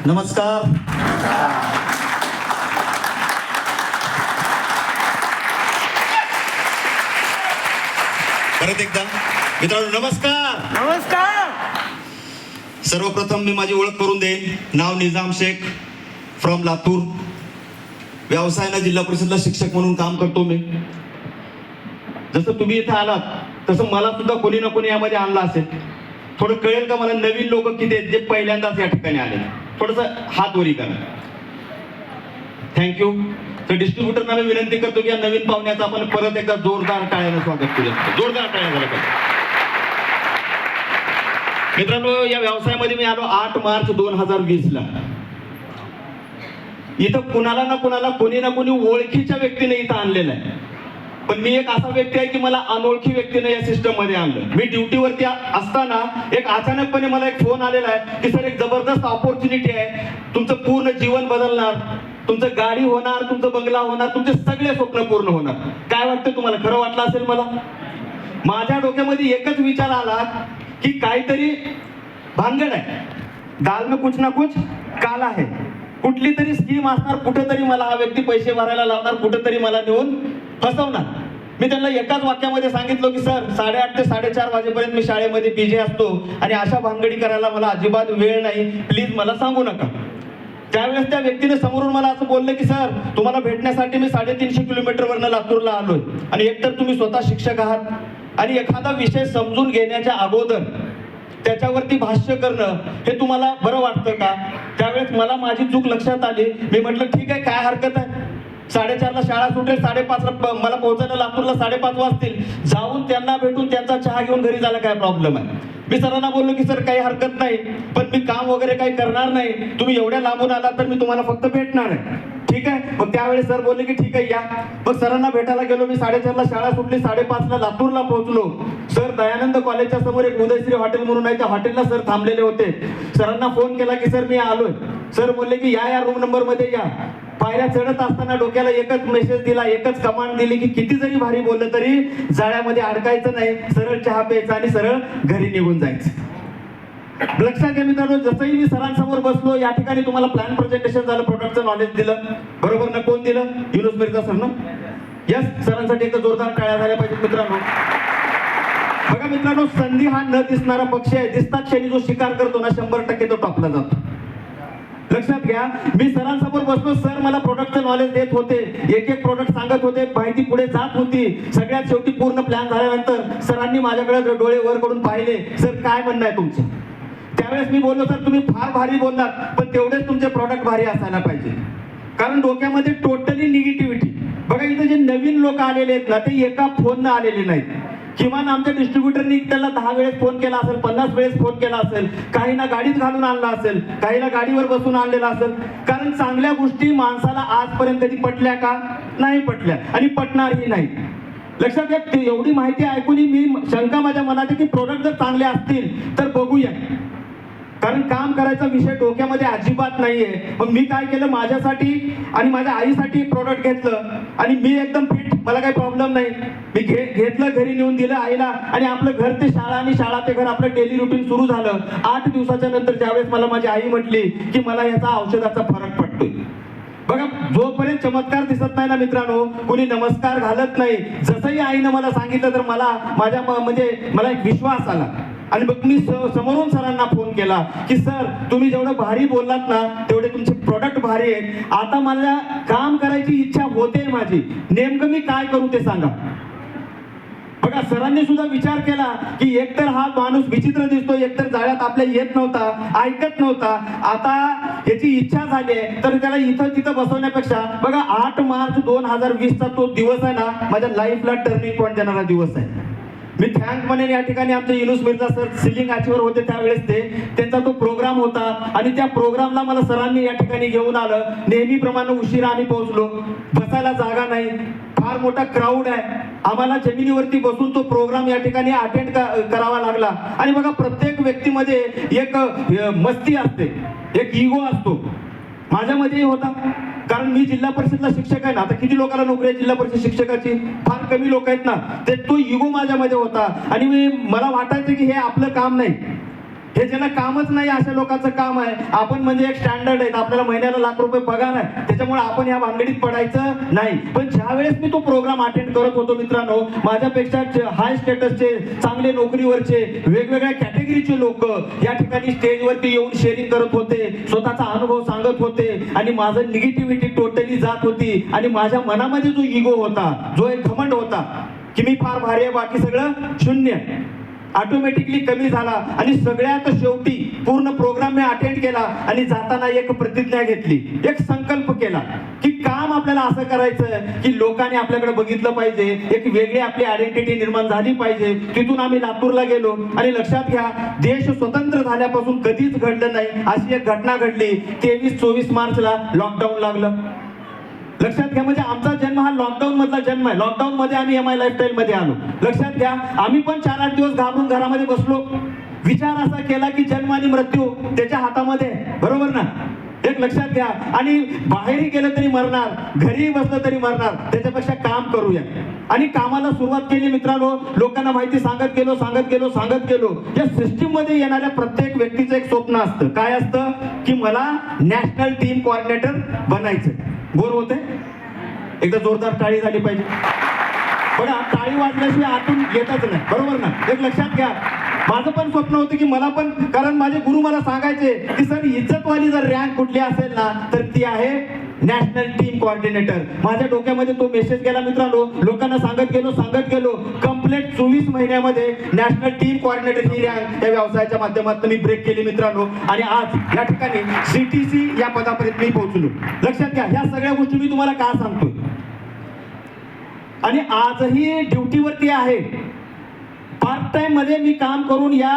नमस्कार. परत एकदा मित्रांनो नमस्कार. नमस्कार. सर्वप्रथम मी माझी ओळख करून देईन. नाव निजाम शेख, फ्रॉम लातूर. व्यवसायाला जिल्हा परिषदला शिक्षक म्हणून काम करतो मी. जसं तुम्ही इथे आलात तसं मला सुद्धा कोणी ना कोणी यामध्ये आणलं असेल. थोडं कळेल का मला नवीन लोक किती आहेत जे पहिल्यांदाच या ठिकाणी आले. थोडंसं हात वरी करा. थँक्यू. तर डिस्ट्रीब्युटरना मी विनंती करतो की या नवीन पाहुण्याचं आपण परत एकदा जोरदार टाळ्यानं स्वागत करूया. जोरदार टाळ्या झाला पाहिजे. मित्रांनो, या व्यवसायामध्ये मी आलो 8 मार्च 2020 ला. इथं कुणाला ना कुणाला कोणी ना कोणी ओळखीच्या व्यक्तीने इथं आणलेलं आहे. पण मी एक असा व्यक्ती आहे की मला अनोळखी व्यक्तीने या सिस्टम मध्ये आणलं. मी ड्युटीवरती असताना एक अचानकपणे मला एक फोन आलेला आहे की सर एक जबरदस्त ऑपॉर्च्युनिटी आहे, तुमचं पूर्ण जीवन बदलणार, तुमचं गाडी होणार, तुमचं बंगला होणार, तुमचे सगळे स्वप्न पूर्ण होणार. काय वाटतं तुम्हाला? खरं वाटलं असेल मला. माझ्या डोक्यामध्ये एकच विचार आला की काहीतरी भानगड आहे, दाल में कुछ ना कुछ काला है. कुठली तरी स्कीम असणार, कुठेतरी मला हा व्यक्ती पैसे भरायला लावणार, कुठेतरी मला नेऊन फसवणार. मी त्यांना एकाच वाक्यामध्ये सांगितलं की सर 8:30 ते 4:30 वाजेपर्यंत मी शाळेमध्ये बिझी असतो आणि अशा भानगडी करायला मला अजिबात वेळ नाही, प्लीज मला सांगू नका. त्यावेळेस त्या व्यक्तीने समोरून मला असं बोललं की सर तुम्हाला भेटण्यासाठी मी 350 किलोमीटरवरनं लातूरला आलोय आणि एकतर तुम्ही स्वतः शिक्षक आहात आणि एखादा विषय समजून घेण्याच्या अगोदर त्याच्यावरती भाष्य करणं हे तुम्हाला बरं वाटतं का? त्यावेळेस मला माझी चूक लक्षात आली. मी म्हटलं ठीक आहे, काय हरकत आहे. 4:30ला शाळा सुटेल, 5:30ला मला पोहोचायला लातूरला 5:30 वाजतील. जाऊन त्यांना भेटून त्यांचा चहा घेऊन घरी जायला काय प्रॉब्लेम आहे. मी सरांना बोललो की सर काही हरकत नाही, पण मी काम वगैरे काही करणार नाही, तुम्ही एवढ्या लांबून आला तर मी तुम्हाला फक्त भेटणार आहे. ठीक आहे. मग त्यावेळेस सर बोलले की ठीक आहे या. मग सरांना भेटायला गेलो. मी 4:30ला शाळा सुटली, 5:30ला लातूरला पोहोचलो. सर दयानंद कॉलेजच्या समोर एक उदयश्री हॉटेल म्हणून आहे, त्या हॉटेलला सर थांबलेले होते. सरांना फोन केला की सर मी आलोय. सर बोलले की या रूम नंबर मध्ये या. पायऱ्या चढत असताना डोक्याला एकच मेसेज दिला, एकच कमांड दिली की किती जरी भारी बोललं तरी जाळ्यामध्ये अडकायचं नाही, सरळ चहा प्यायचा आणि सरळ घरी निघून जायचं. लक्षात घ्या मित्रांनो, जसंही मी सरांसमोर बसलो, या ठिकाणी तुम्हाला प्लॅन प्रेझेंटेशन झालं, प्रोडक्टचं नॉलेज दिलं, बरोबर ना? कोण दिलं? युनुस मिर्झा सर ना? यस. सरांसाठी एक जोरदार टाळ्या झाल्या पाहिजेत मित्रांनो. बघा मित्रांनो, संधी हा न दिसणारा पक्षी आहे. दिसता क्षणी जो शिकार करतो ना 100% तो टॉपला जातो. लक्षात घ्या. मी सरांसमोर बसलो, सर मला प्रोडक्टचं नॉलेज देत होते, एक एक प्रोडक्ट सांगत होते, माहिती पुढे जात होती. सगळ्यात शेवटी पूर्ण प्लॅन झाल्यानंतर सरांनी माझ्याकडे डोळे वर करून पाहिले, सर काय म्हणणं आहे तुमचं? त्यावेळेस मी बोललो सर तुम्ही फार भारी बोललात, पण तेवढेच तुमचे प्रोडक्ट भारी असायला पाहिजे. कारण डोक्यामध्ये टोटली निगेटिव्हिटी. बघा इथे जे नवीन लोक आलेले आहेत ना, ते एका फोननं आलेले नाहीत. किमान आमच्या डिस्ट्रीब्युटरनी त्याला 10 वेळेस फोन केला असेल, 50 वेळेस फोन केला असेल. काहींना गाडीत घालून आणला असेल, काहींना गाडीवर बसून आणलेला असेल. कारण चांगल्या गोष्टी माणसाला आजपर्यंत कधी पटल्या का? नाही पटल्या आणि पटणारही नाही. लक्षात घ्या. एवढी माहिती ऐकून मी शंका माझ्या मनात आहे की प्रोडक्ट जर चांगले असतील तर बघूया. कारण काम करायचा विषय डोक्यामध्ये अजिबात नाहीये. मग मी काय केलं, माझ्यासाठी आणि माझ्या आईसाठी एक प्रोडक्ट घेतलं आणि मी एकदम फिट, मला काही प्रॉब्लेम नाही. मी घेतलं, घरी नेऊन दिलं आईला आणि आपलं घर ते शाळा आणि शाळा ते घर, आपलं डेली रुटीन सुरू झालं. 8 दिवसाच्या नंतर ज्यावेळेस मला माझी आई म्हटली की मला याचा औषधाचा फरक पडतोय. बघा, जोपर्यंत चमत्कार दिसत नाही ना मित्रांनो, कोणी नमस्कार घालत नाही. जसंही आईनं मला सांगितलं तर मला माझ्या मला एक विश्वास आला आणि मग मी समोरून सरांना फोन केला की सर तुम्ही जेवढं भारी बोललात ना तेवढे तुमचे प्रोडक्ट भारी आहेत. आता मला काम करायची इच्छा होते माझी, नेमकं मी काय करू ते सांगा. बघा सरांनी सुद्धा विचार केला की एकतर हा माणूस विचित्र दिसतो, एकतर जाळ्यात आपल्या येत नव्हता, ऐकत नव्हता, आता याची इच्छा झाली तर त्याला इथं तिथं बसवण्यापेक्षा बघा 8 मार्च 2020 चा तो दिवस आहे ना, माझ्या लाईफला टर्निंग पॉईंट देणारा दिवस आहे. मी थँक म्हणेन या ठिकाणी आमचे युनुस मिर्झा सर सिलिंग आचीवर होते त्यावेळेस, त्यांचा तो प्रोग्राम होता आणि त्या प्रोग्रामला मला सरांनी या ठिकाणी घेऊन आलं. नेहमीप्रमाणे उशिरा आम्ही पोहोचलो, बसायला जागा नाही, फार मोठा क्राऊड आहे. आम्हाला जमिनीवरती बसून तो प्रोग्राम या ठिकाणी अटेंड करावा लागला. आणि बघा प्रत्येक व्यक्तीमध्ये एक मस्ती असते, एक इगो असतो. माझ्यामध्येही होता, कारण मी जिल्हा परिषदला शिक्षक आहे ना. आता किती लोकांना नोकरी आहे जिल्हा परिषद शिक्षकाची? फार कमी लोक आहेत ना. ते तो इगो माझ्यामध्ये होता आणि मला वाटायचं की हे आपलं काम नाही. हे ज्यांना कामच नाही अशा लोकांचं काम आहे. आपण म्हणजे एक स्टँडर्ड आहे, आपल्याला महिन्याला लाख रुपये पगार आहे, त्याच्यामुळे आपण या भानगडीत पडायचं नाही. पण ज्या वेळेस मी तो प्रोग्राम अटेंड करत होतो मित्रांनो, माझ्यापेक्षा हाय स्टेटसचे, चांगले नोकरीवरचे, वेगवेगळ्या कॅटेगरीचे लोक या ठिकाणी स्टेजवरती येऊन शेअरिंग करत होते, स्वतःचा अनुभव सांगत होते आणि माझं निगेटिव्हिटी टोटली जात होती. आणि माझ्या मनामध्ये जो इगो होता, जो एक घमंड होता की मी फार भारी आहे, बाकी सगळं शून्य, ऑटोमॅटिकली कमी झाला. आणि सगळ्यात शेवटी पूर्ण प्रोग्राम मी अटेंड केला आणि जाताना एक प्रतिज्ञा घेतली, एक संकल्प केला की काम आपल्याला असं करायचं की लोकांनी आपल्याकडे बघितलं पाहिजे, एक वेगळी आपली आयडेंटिटी निर्माण झाली पाहिजे. तिथून आम्ही लातूरला गेलो आणि लक्षात घ्या, देश स्वतंत्र झाल्यापासून कधीच घडलं नाही अशी एक घटना घडली. 23-24 मार्चला लॉकडाऊन लागलं. लक्षात घ्या, म्हणजे आमचा जन्म हा लॉकडाऊन मधला जन्म आहे. लॉकडाऊन मध्ये आम्ही MI लाईफस्टाईल मध्ये आलो. लक्षात घ्या, आम्ही पण 4-8 दिवस घाबरून घरामध्ये बसलो. विचार असा केला की जन्म आणि मृत्यू त्याच्या हातामध्ये, बरोबर ना? एक लक्षात घ्या, आणि बाहेरही गेलं तरी मरणार, घरीही बसलं तरी मरणार, त्याच्यापेक्षा काम करूया. आणि कामाला सुरुवात केली मित्रांनो. लोकांना माहिती सांगत गेलो. या सिस्टीम मध्ये येणाऱ्या प्रत्येक व्यक्तीचं एक स्वप्न असतं. काय असतं? की मला नॅशनल टीम कोऑर्डिनेटर बनायचं. बोर होते? एकदा जोरदार टाळी झाली पाहिजे. बघा, टाळी वाजल्याशिवाय आतून येतच नाही, बरोबर ना? एक लक्षात घ्या, माझं पण स्वप्न होतं की मला पण, कारण माझे गुरु मला सांगायचे की सर, इज्जतवाली जर रँक कुठली असेल ना तर ती आहे नॅशनल टीम कोऑर्डिनेटर. माझ्या डोक्यामध्ये तो मेसेज गेला मित्रांनो. लोकांना सांगत गेलो. कंप्लीट 24 महिन्यामध्ये नॅशनल टीम कोऑर्डिनेटर ही रँक या व्यवसायाच्या माध्यमातून मी ब्रेक केली मित्रांनो. आणि आज या ठिकाणी CTC या पदापर्यंत मी पोहोचलो. लक्षात घ्या, ह्या सगळ्या गोष्टी मी तुम्हाला का सांगतोय. आणि आजही ड्युटीवरती आहे. पार्ट टाइम मध्ये मी काम करून या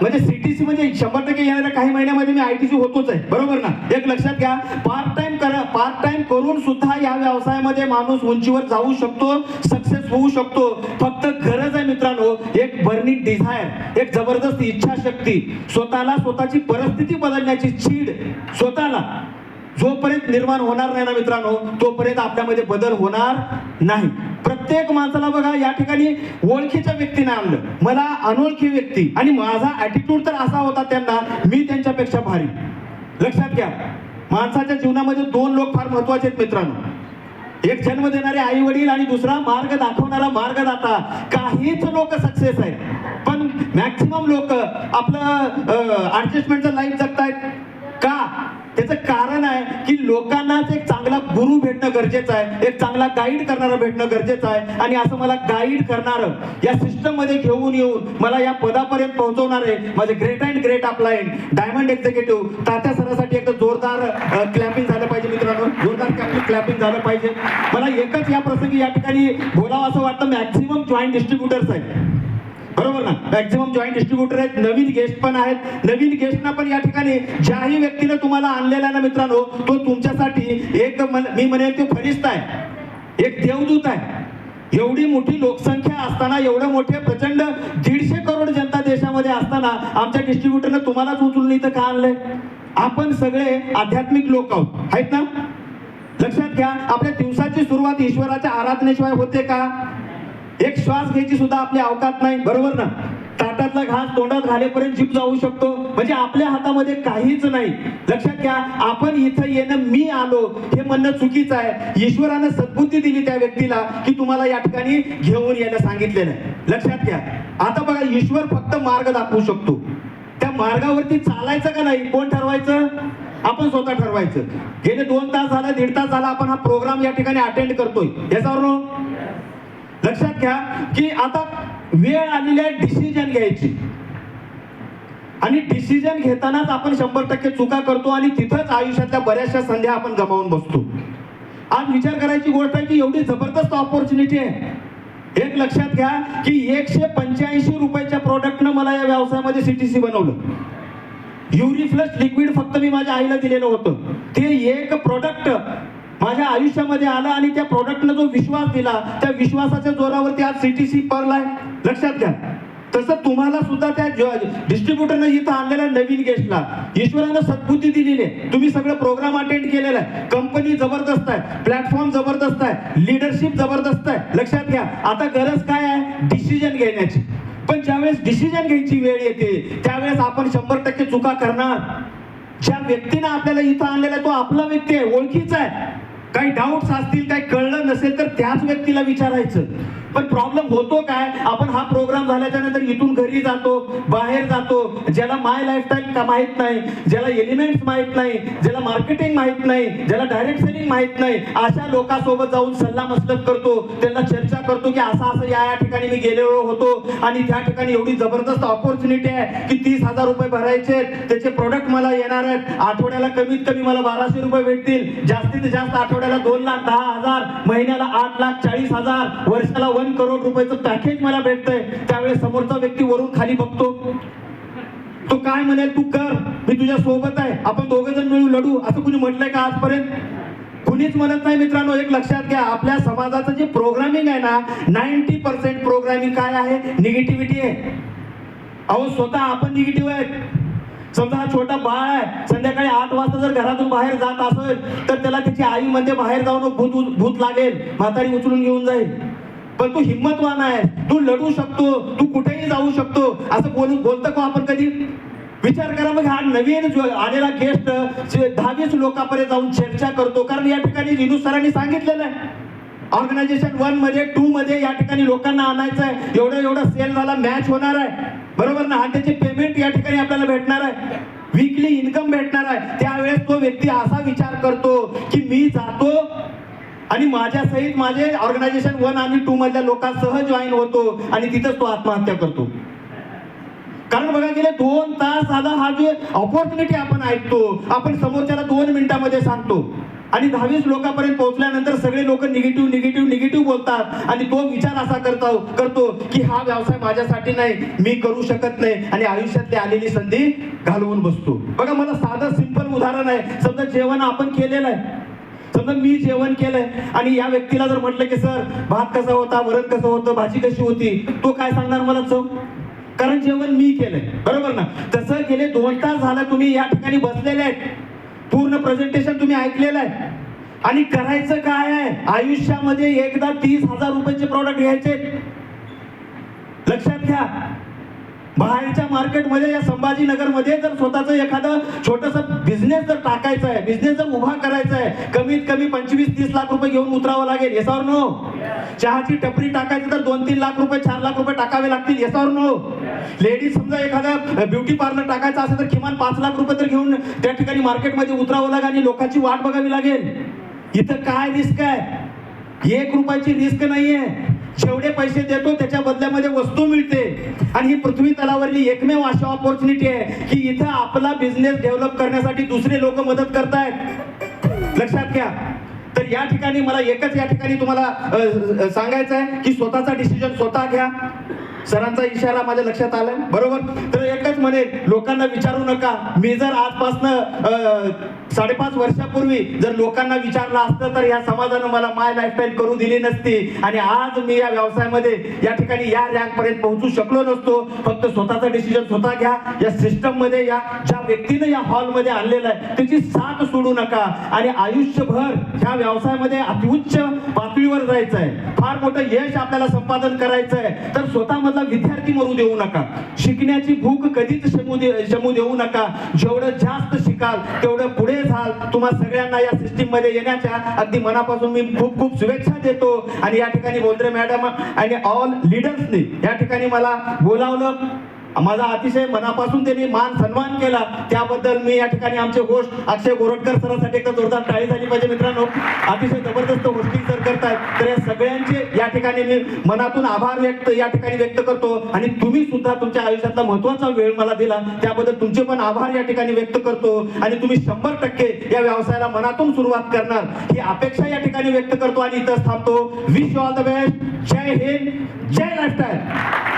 म्हणजे CTC म्हणजे 100% येणाऱ्या काही महिन्यामध्ये मी ITC होतोच आहे, बरोबर ना? एक लक्षात घ्या, पार्ट टाइम करून सुद्धा या व्यवसायामध्ये माणूस उंचीवर जाऊ शकतो, सक्सेस होऊ शकतो. फक्त गरज आहे मित्रांनो, एक बर्निंग डिझायर, एक जबरदस्त इच्छाशक्ती, स्वतःची परिस्थिती बदलण्याची चीड स्वतःला जोपर्यंत निर्माण होणार नाही ना मित्रांनो, तोपर्यंत आपल्यामध्ये बदल होणार नाही. प्रत्येक माणसाला बघा, या ठिकाणी ओळखीच्या व्यक्तीने आणलं, मला अनोळखी व्यक्ती, आणि माझा ॲटिट्यूड तर असा होता त्यांना, मी त्यांच्यापेक्षा भारी. लक्षात घ्या, माणसाच्या जीवनामध्ये 2 लोक फार महत्वाचे आहेत मित्रांनो. एक जन्म देणारे आई वडील आणि दुसरा मार्ग दाखवणारा मार्गदाता. काहीच लोक सक्सेस आहेत, पण मॅक्सिमम लोक आपलं ऍडजस्टमेंटचं लाईफ जगतायत. का? त्याचं कारण आहे की लोकांनाच एक चांगला गुरु भेटणं गरजेचं आहे, एक चांगला गाईड करणारा भेटणं गरजेचं आहे. आणि असं मला गाईड करणारं, या सिस्टम मध्ये घेऊन येऊन मला या पदापर्यंत पोहोचवणारे माझे great and great upline diamond executive Tatya सरांसाठी एकदा जोरदार क्लॅपिंग झालं पाहिजे मित्रांनो, जोरदार क्लॅपिंग झालं पाहिजे. मला एकच या प्रसंगी या ठिकाणी बोलावं असं वाटतं, मॅक्सिमम जॉईंट डिस्ट्रीब्युटर्स आहेत, बरोबर ना? मॅक्सिमम जॉईंट डिस्ट्रीब्युटर आहेत, नवीन गेस्ट पण आहेत. नवीन गेस्टना पण या ठिकाणी ज्याही व्यक्तीने तुम्हाला आणलेला ना मित्रांनो, तो तुमच्यासाठी एक मी म्हणेल तो फरिश्ता आहे, एक देवदूत आहे. एवढी मोठी लोकसंख्या असताना, एवढे मोठे प्रचंड 150 करोड जनता देशामध्ये असताना आमच्या डिस्ट्रीब्युटरने तुम्हालाच उचलून इथं का आणलंय? आपण सगळे आध्यात्मिक लोक आहोत, आहेत ना? लक्षात घ्या, आपल्या दिवसाची सुरुवात ईश्वराच्या आराधनेशिवाय होते का? एक श्वास घ्यायची सुद्धा आपली अवकात नाही, बरोबर ना? ताटातला घास तोंडात घालेपर्यंत जीभ जाऊ शकतो, म्हणजे आपल्या हातामध्ये काहीच नाही. लक्षात घ्या, आपण इथं येणं, मी आलो हे म्हणणं चुकीचं आहे. ईश्वरानं सद्बुद्धी दिली त्या व्यक्तीला की तुम्हाला या ठिकाणी घेऊन यायला सांगितलेलं आहे. लक्षात घ्या, आता बघा, ईश्वर फक्त मार्ग दाखवू शकतो. त्या मार्गावरती चालायचं का नाही कोण ठरवायचं? आपण स्वतः ठरवायचं. गेले 2 तास झाला, 1.5 तास झाला आपण हा प्रोग्राम या ठिकाणी अटेंड करतोय. याच्यावर लक्षात घ्या की आता वेळ आलेली आहे डिसिजन घ्यायची, आणि डिसिजन घेतानाच आपण 100% चुका करतो, आणि तिथंच आयुष्यातल्या बऱ्याचशा संध्या आपण गमावून बसतो. आज विचार करायची गोष्ट आहे की एवढी जबरदस्त ऑपॉर्च्युनिटी आहे. एक लक्षात घ्या की 185 रुपयाच्या प्रोडक्टनं मला या व्यवसायामध्ये CTC बनवलं. युरिफ्लश लिक्विड फक्त मी माझ्या आईला दिलेलं होतं. ते एक प्रोडक्ट माझ्या आयुष्यामध्ये आलं, आणि त्या प्रोडक्टनं जो विश्वास दिला, त्या विश्वासाच्या जोरावरती आज CTC पर्ल आहे. लक्षात घ्या, तसं तुम्हाला सुद्धा त्या डिस्ट्रीब्युटरनं इथं आणलेल्या नवीन गेस्टला ईश्वरानं सद्बुद्धी दिलेली आहे. तुम्ही सगळं प्रोग्राम अटेंड केलेला आहे. कंपनी जबरदस्त आहे, प्लॅटफॉर्म जबरदस्त आहे, लीडरशिप जबरदस्त आहे. लक्षात घ्या, आता गरज काय आहे? डिसिजन घेण्याची. पण ज्यावेळेस डिसिजन घ्यायची वेळ येते त्यावेळेस आपण 100% चुका करणार. ज्या व्यक्तीने आपल्याला इथं आणलेला तो आपला व्यक्ती आहे, ओळखीचा आहे. काही डाऊट्स असतील, काही कळलं नसेल तर त्याच व्यक्तीला विचारायचं. पण प्रॉब्लेम होतो काय, आपण हा प्रोग्राम झाल्याच्या नंतर इथून घरी जातो, बाहेर जातो, ज्याला माय लाईफस्टाईल का माहित नाही, ज्याला एलिमेंट्स माहित नाही, ज्याला मार्केटिंग माहित नाही, ज्याला डायरेक्ट सेलिंग माहित नाही, अशा लोकांसोबत जाऊन सल्ला मसलत करतो, त्यांना चर्चा करतो की असं असं या ठिकाणी मी गेलेलो होतो आणि त्या ठिकाणी एवढी जबरदस्त ऑपॉर्च्युनिटी आहे की 30,000 रुपये भरायचे, त्याचे प्रोडक्ट मला येणार आहेत, आठवड्याला कमीत कमी मला 1200 रुपये भेटतील, जास्तीत जास्त आठवड्याला 2,10,000, महिन्याला 8,40,000, वर्षाला 1 करोड रुपयाचं पॅकेज मला भेटतंय. त्यावेळेस समोरचा व्यक्ती वरून खाली बघतो, तो काय म्हणेल, तू कर, मी तुझ्या सोबत आहे, आपण दोघे जण मिळून लढू, असं कुणी म्हटलंय का आजपर्यंत? कुणीच म्हणत नाही मित्रांनो. एक लक्षात घ्या, आपल्या समाजाचं जे प्रोग्रामिंग आहे ना, 90% प्रोग्रामिंग काय आहे, निगेटिव्हिटी आहे. अहो स्वतः आपण निगेटिव्ह आहेत. समजा हा छोटा बाळ आहे, संध्याकाळी 8 वाजता जर घरातून बाहेर जात असेल तर त्याला त्याची आई म्हणते बाहेर जाऊन भूत लागेल, म्हातारी उचलून घेऊन जाईल. पण तू हिम्मतवान आहे, तू लढू शकतो, तू कुठेही जाऊ शकतो, असं बोलतो का आपण कधी? विचार करा मग. हा नवीन आलेला गेस्ट 10-20 लोकांपर्यंत जाऊन चर्चा करतो, कारण या ठिकाणी विनू सरांनी सांगितलेलं आहे ऑर्गनायझेशन 1 मध्ये 2 मध्ये या ठिकाणी लोकांना आणायचं आहे, एवढा सेल झाला, मॅच होणार आहे, बरोबर ना, आणि त्याचे पेमेंट या ठिकाणी आपल्याला भेटणार आहे, वीकली इन्कम भेटणार आहे. त्यावेळेस तो व्यक्ती असा विचार करतो की मी जातो आणि माझ्या सहित माझे ऑर्गनायझेशन 1 आणि 2 मधल्या लोकांसह जॉईन होतो आणि तिथंच तो आत्महत्या करतो. कारण बघा, गेले 2 तास आला हा जो ऑपॉर्च्युनिटी आपण ऐकतो, आपण समोरच्याला 2 मिनिटांमध्ये सांगतो आणि 10-20 लोकांपर्यंत पोहोचल्यानंतर सगळे लोक निगेटिव्ह बोलतात आणि तो विचार असा करतो की हा व्यवसाय माझ्यासाठी नाही, मी करू शकत नाही आणि आयुष्यातली आलेली संधी घालवून बसतो. बघा, मला साधं सिंपल उदाहरण आहे. समजा जेवण आपण केलेलं आहे, समजा मी जेवण केलंय आणि या व्यक्तीला जर म्हटलं की सर भात कसा होता, वरण कसं होतं, भाजी कशी होती, तो काय सांगणार मला? चव. कारण जेवण मी केलंय, बरोबर ना. तसं गेले 2 तास झाला तुम्ही या ठिकाणी बसलेले आहेत, पूर्ण प्रेझेंटेशन तुम्ही ऐकलेलं आहे आणि करायचं काय आहे, आयुष्यामध्ये एकदा 30,000 रुपयाचे प्रॉडक्ट घ्यायचे. लक्षात घ्या, बाहेरच्या मार्केटमध्ये या संभाजीनगरमध्ये जर स्वतःचं एखादं छोटंसं बिझनेस जर टाकायचं आहे, बिझनेस जर उभा करायचा आहे, कमीत कमी 25-30 लाख रुपये घेऊन उतरावं लागेल. Yes or no? चहाची टपरी टाकायची तर 2-3 लाख रुपये 4 लाख रुपये टाकावे लागतील. Yes or no? लेडीज समजा एखादा ब्युटी पार्लर टाकायचा असेल तर किमान 5 लाख रुपये तर घेऊन त्या ठिकाणी मार्केटमध्ये उतरावं लागेल आणि लोकांची वाट बघावी लागेल. इथं काय रिस्क आहे? 1 रुपयाची रिस्क नाहीये. जेवढे पैसे देतो त्याच्या बदल्यामध्ये वस्तू मिळते आणि ही पृथ्वी तलावरली एकमेव अशी ऑपॉर्च्युनिटी आहे की इथं आपला बिझनेस डेव्हलप करण्यासाठी दुसरे लोक मदत करतायत. लक्षात घ्या. तर या ठिकाणी मला एकच या ठिकाणी तुम्हाला सांगायचं आहे की स्वतःचा डिसिजन स्वतः घ्या. सरांचा इशारा माझ्या लक्षात आलाय, बरोबर. तर एकच म्हणेल, लोकांना विचारू नका. मी जर आजपासनं 5.5 वर्षापूर्वी जर लोकांना विचारलं असतं तर या समाजानं मला माय लाईफस्टाईल करू दिली नसती आणि आज मी या व्यवसायामध्ये या ठिकाणी या रँक पर्यंत पोहोचू शकलो नसतो. फक्त स्वतःचा डिसिजन स्वतः घ्या. या सिस्टम मध्ये ज्या व्यक्तीने या हॉल मध्ये आणलेलं आहे त्याची साथ सोडू नका आणि आयुष्यभर ह्या व्यवसायामध्ये अतिउच्च पातळीवर जायचं आहे, फार मोठं यश आपल्याला संपादन करायचं आहे. तर स्वतः विद्यार्थी मरू देऊ नका. शिकण्याची भूक कधीच शमू देऊ नका. जेवढं जास्त शिकाल तेवढं पुढे जाल. तुम्हा सगळ्यांना या सिस्टीम मध्ये येण्याच्या अगदी मनापासून मी खूप खूप शुभेच्छा देतो. आणि या ठिकाणी बोंद्रे मॅडम आणि ऑल लीडर्सनी या ठिकाणी मला बोलावलं, माझा अतिशय मनापासून त्यांनी मान सन्मान केला, त्याबद्दल मी या ठिकाणी आमचे होस्ट अक्षय गोरटकर सरांसाठी एकदा जोरदार टाळी झाली पाहिजे मित्रांनो. अतिशय जबरदस्त होस्टिंग सर करतायत. तर या सगळ्यांचे या ठिकाणी मी मनातून आभार या ठिकाणी व्यक्त करतो आणि तुम्ही सुद्धा तुमच्या आयुष्यातला महत्वाचा वेळ मला दिला त्याबद्दल तुमचे पण आभार या ठिकाणी व्यक्त करतो आणि तुम्ही 100% या व्यवसायाला मनातून सुरुवात करणार ही अपेक्षा या ठिकाणी व्यक्त करतो आणि इथंच थांबतो. Wish you all the best. जय हिंद, जय लाईफस्टाईल.